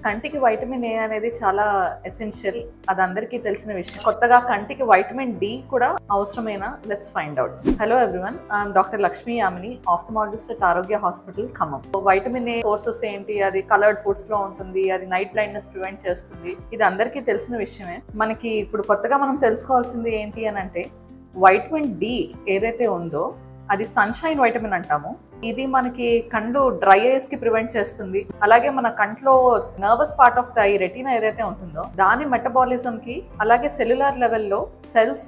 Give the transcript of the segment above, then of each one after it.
కంటికి vitamin A అనేది చాలా ఎసెన్షియల్. అది అందరికీ తెలిసిన విషయం. కొత్తగా కంటికి వైటమిన్ డి కూడా అవసరమైన let's find out. Hello everyone, I'm doctor Lakshmi Yamini, ophthalmologist at Arogya hospital Khammam. Vitamin A sources ఏంటి, అది కలర్డ్ ఫుడ్స్ లో ఉంటుంది, అది నైట్ బ్లైండ్నెస్ ప్రివెంట్ చేస్తుంది, ఇది అందరికీ తెలిసిన విషయమే. మనకి ఇప్పుడు కొత్తగా మనం తెలుసుకోవాల్సింది ఏంటి అని అంటే, వైటమిన్ డి ఏదైతే ఉందో అది సన్షైన్ వైటమిన్ అంటాము. ఇది మనకి కండ్లు డ్రై ఐస్ కి ప్రివెంట్ చేస్తుంది. అలాగే మన కంట్లో nervous part of the I retina ఏదైతే ఉంటుందో దాని మెటబాలిజం కి, అలాగే సెల్యులార్ లెవెల్లో సెల్స్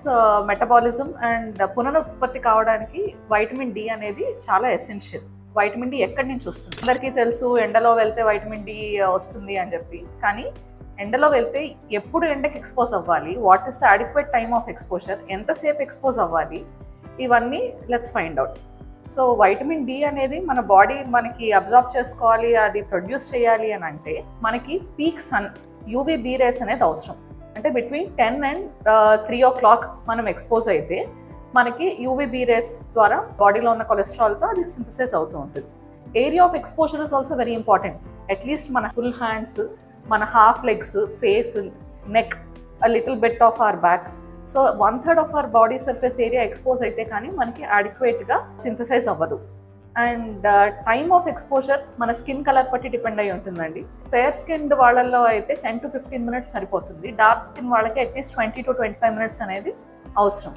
మెటబాలిజం అండ్ పునరుత్పత్తి కావడానికి వైటమిన్ డి అనేది చాలా ఎసెన్షియల్. వైటమిన్ డి ఎక్కడి నుంచి వస్తుంది? అందరికీ తెలుసు, ఎండలో వెళ్తే వైటమిన్ డి వస్తుంది అని చెప్పి. కానీ ఎండలో వెళ్తే ఎప్పుడు ఎండకి ఎక్స్పోజ్ అవ్వాలి, what is the adequate time of exposure, ఎంతసేపు ఎక్స్పోజ్ అవ్వాలి, ఇవన్నీ let's find out. So vitamin D అనేది మన బాడీ మనకి అబ్జార్బ్ చేసుకోవాలి, అది ప్రొడ్యూస్ చేయాలి అని అంటే మనకి పీక్ సన్ యూవీబీ రేస్ అనేది అవసరం. అంటే బిట్వీన్ 10 and 3 o'clock మనం ఎక్స్పోజ్ అయితే మనకి యూవీబీ రేస్ ద్వారా బాడీలో ఉన్న కొలెస్ట్రాల్తో అది సింథసైజ్ అవుతూ ఉంటుంది. Area of exposure is also very important. At least మన ఫుల్ హ్యాండ్స్, మన half legs, face, neck, a little bit of our back. So 1/3 of our body surface area expose అయితే కానీ మనకి అడిక్వేట్గా సింథసైజ్ అవ్వదు. అండ్ టైమ్ ఆఫ్ ఎక్స్పోజర్ మన skin colour బట్టి depend అయి ఉంటుందండి. ఫెయిర్ స్కిన్ వాళ్ళల్లో అయితే 10 to 15 minutes సరిపోతుంది. డార్క్ స్కిన్ వాళ్ళకి అట్లీస్ట్ 20 to 25 minutes అనేది అవసరం.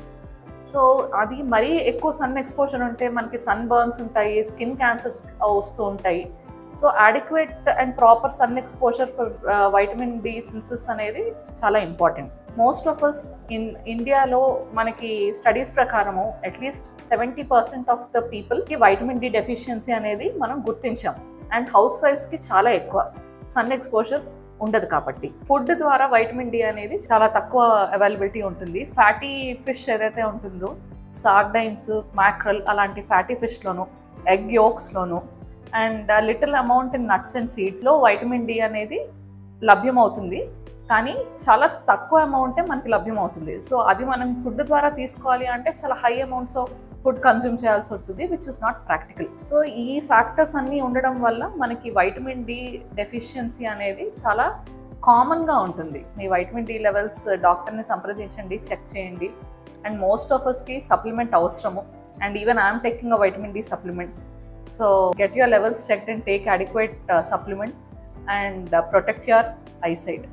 సో అది మరీ ఎక్కువ సన్ ఎక్స్పోజర్ ఉంటే మనకి సన్ బర్న్స్ ఉంటాయి, స్కిన్ క్యాన్సర్స్ వస్తూ ఉంటాయి. So adequate and proper sun exposure for vitamin D synthesis అనేది చాలా ఇంపార్టెంట్. మోస్ట్ ఆఫ్ అస్ ఇండియాలో మనకి స్టడీస్ ప్రకారము అట్లీస్ట్ 70% ఆఫ్ ద పీపుల్కి వైటమిన్ డి డెఫిషియన్సీ అనేది మనం గుర్తించాం. అండ్ హౌస్ వైఫ్స్కి చాలా ఎక్కువ సన్ ఎక్స్పోజర్ ఉండదు కాబట్టి. ఫుడ్ ద్వారా వైటమిన్ డి అనేది చాలా తక్కువ అవైలబిలిటీ ఉంటుంది. ఫ్యాటీ ఫిష్ ఏదైతే ఉంటుందో, సార్డైన్స్, మ్యాక్రల్ అలాంటి ఫ్యాటీ ఫిష్లోను, ఎగ్ యోక్స్లోను and little amount in nuts and సీడ్స్లో వైటమిన్ డి అనేది లభ్యమవుతుంది. కానీ చాలా తక్కువ అమౌంటే మనకి లభ్యమవుతుంది. సో అది మనం ఫుడ్ ద్వారా తీసుకోవాలి అంటే చాలా high amounts of food consume చేయాల్సి ఉంటుంది, which is not practical. So ఈ ఫ్యాక్టర్స్ అన్నీ ఉండడం వల్ల మనకి వైటమిన్ డి డెఫిషియన్సీ అనేది చాలా కామన్గా ఉంటుంది. మీ వైటమిన్ డి లెవెల్స్ డాక్టర్ని సంప్రదించండి, చెక్ చేయండి. అండ్ మోస్ట్ ఆఫ్ అస్కి సప్లిమెంట్ అవసరము. And even I'm taking a vitamin D supplement. So get your levels checked and take adequate supplement and protect your eyesight.